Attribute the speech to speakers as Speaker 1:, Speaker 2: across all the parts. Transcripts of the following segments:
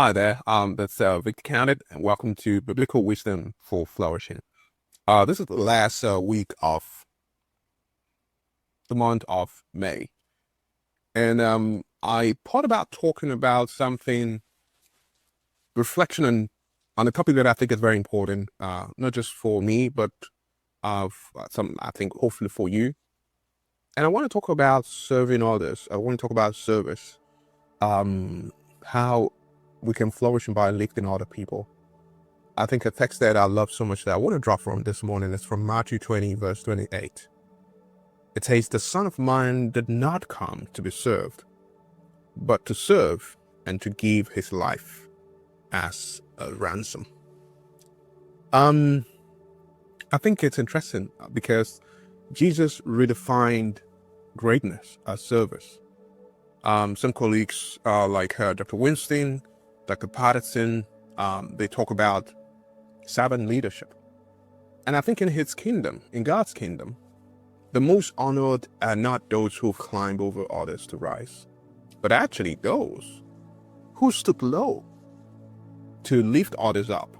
Speaker 1: Hi there, that's Victor Counted, and welcome to Biblical Wisdom for Flourishing. This is the last week of the month of May, and I thought about talking about something, reflection on a topic that I think is very important, not just for me, but some I think hopefully for you. And I want to talk about serving others. I want to talk about service, how we can flourish by lifting other people. I think a text that I love so much that I want to drop from this morning is from Matthew 20, verse 28. It says, "The Son of Man did not come to be served, but to serve and to give his life as a ransom." I think it's interesting because Jesus redefined greatness as service. Some colleagues like Dr. Winston, Dr. Patterson, they talk about servant leadership. And I think in his kingdom, in God's kingdom, the most honored are not those who climb over others to rise, but actually those who stoop low to lift others up.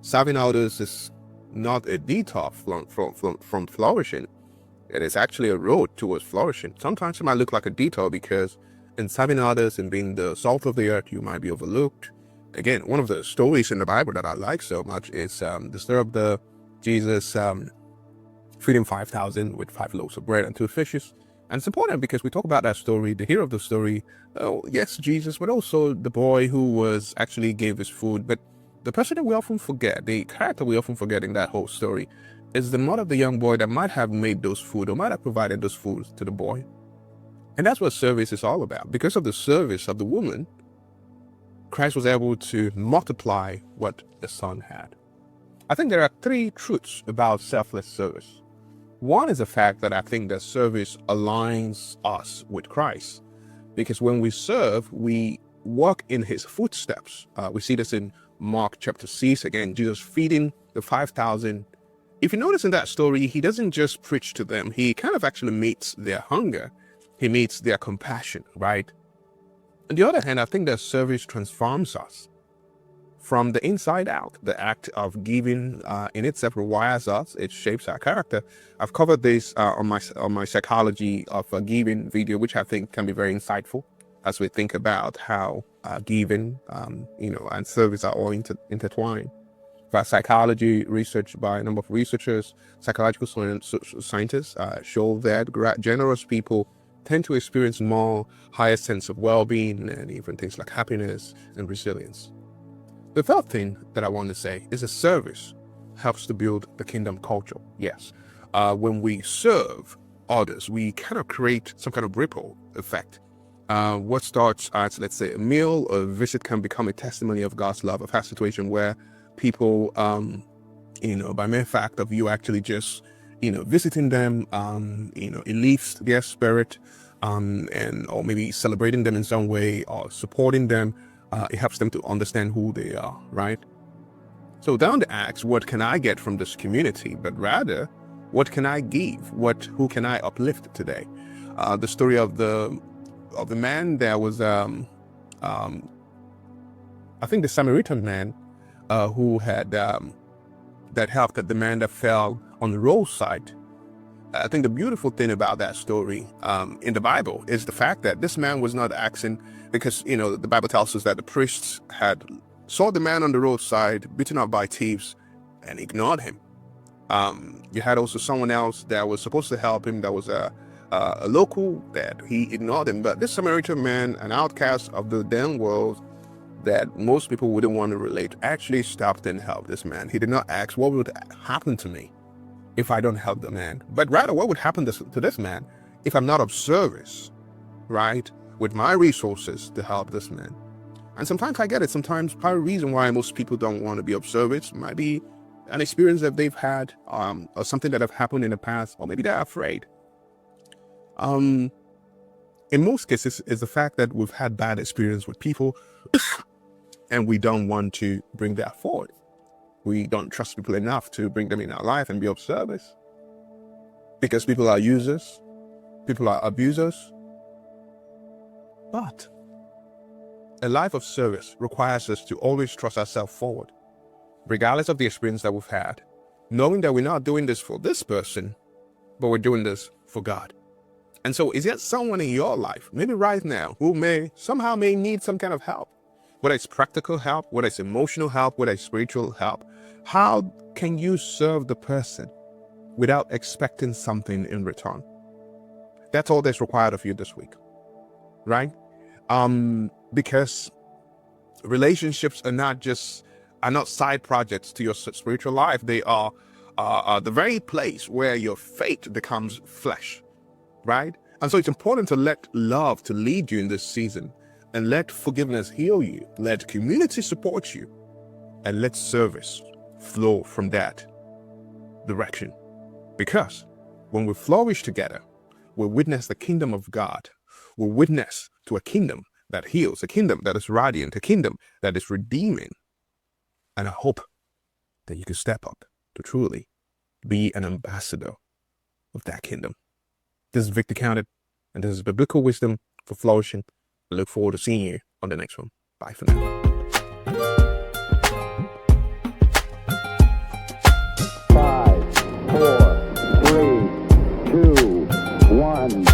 Speaker 1: Serving others is not a detour from flourishing. It is actually a road towards flourishing. Sometimes it might look like a detour because in serving others and being the salt of the earth, you might be overlooked. Again, one of the stories in the Bible that I like so much is the story of Jesus feeding 5,000 with 5 loaves of bread and 2 fishes. And it's important because we talk about that story, the hero of the story, oh, yes, Jesus, but also the boy who was actually gave his food. But the person that we often forget, the character we often forget in that whole story, is the mother of the young boy that might have made those food or might have provided those foods to the boy. And that's what service is all about. Because of the service of the woman, Christ was able to multiply what the son had. I think there are 3 truths about selfless service. One is the fact that I think that service aligns us with Christ, because when we serve, we walk in his footsteps. We see this in Mark chapter 6, again, Jesus feeding the 5,000. If you notice in that story, he doesn't just preach to them. He kind of actually meets their hunger. He meets their compassion, right? On the other hand, I think that service transforms us from the inside out. The act of giving in itself rewires us. It shapes our character. I've covered this on my psychology of giving video, which I think can be very insightful as we think about how giving, and service are all intertwined. Psychology research by a number of researchers, psychological scientists show that generous people tend to experience more higher sense of well-being and even things like happiness and resilience. The third thing that I want to say is a service helps to build the kingdom culture. Yes, when we serve others, we kind of create some kind of ripple effect. What starts as, let's say, a meal or a visit can become a testimony of God's love. I've had a situation where people, by mere fact of you actually just, visiting them, it lifts their spirit, or maybe celebrating them in some way or supporting them. It helps them to understand who they are, right? So don't ask, what can I get from this community? But rather, what can I give? Who can I uplift today? The story of the man that was, I think the Samaritan man, who had that helped the man that fell on the roadside. I think the beautiful thing about that story in the Bible is the fact that this man was not asking, because the Bible tells us that the priests had saw the man on the roadside beaten up by thieves and ignored him. You had also someone else that was supposed to help him, that was a local, that he ignored him. But this Samaritan man, an outcast of the then world that most people wouldn't want to relate, actually stopped and helped this man. He did not ask, what would happen to me if I don't help the man? But rather, what would happen to this man if I'm not of service, right? With my resources to help this man. And sometimes I get it. Sometimes part of the reason why most people don't want to be of service might be an experience that they've had, or something that have happened in the past, or maybe they're afraid. In most cases, it's the fact that we've had bad experience with people and we don't want to bring that forward. We don't trust people enough to bring them in our life and be of service, because people are users, people are abusers. But a life of service requires us to always trust ourselves forward, regardless of the experience that we've had, knowing that we're not doing this for this person, but we're doing this for God. And so is there someone in your life, maybe right now, who may need some kind of help, whether it's practical help, whether it's emotional help, whether it's spiritual help? How can you serve the person without expecting something in return? That's all that's required of you this week, right? Because relationships are not side projects to your spiritual life. They are the very place where your faith becomes flesh, right? And so it's important to let love to lead you in this season, and let forgiveness heal you, let community support you, and let service flow from that direction. Because when we flourish together, we witness the kingdom of God. We witness to a kingdom that heals, a kingdom that is radiant, a kingdom that is redeeming. And I hope that you can step up to truly be an ambassador of that kingdom. This is Victor Counted, and this is Biblical Wisdom for Flourishing. I look forward to seeing you on the next one. Bye for now.
Speaker 2: 5, 4, 3, 2, 1,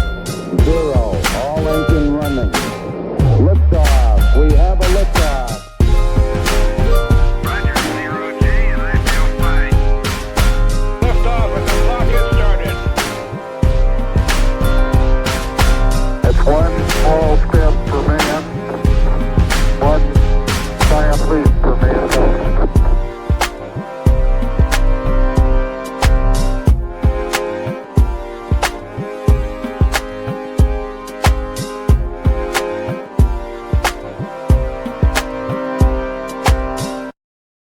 Speaker 2: 0.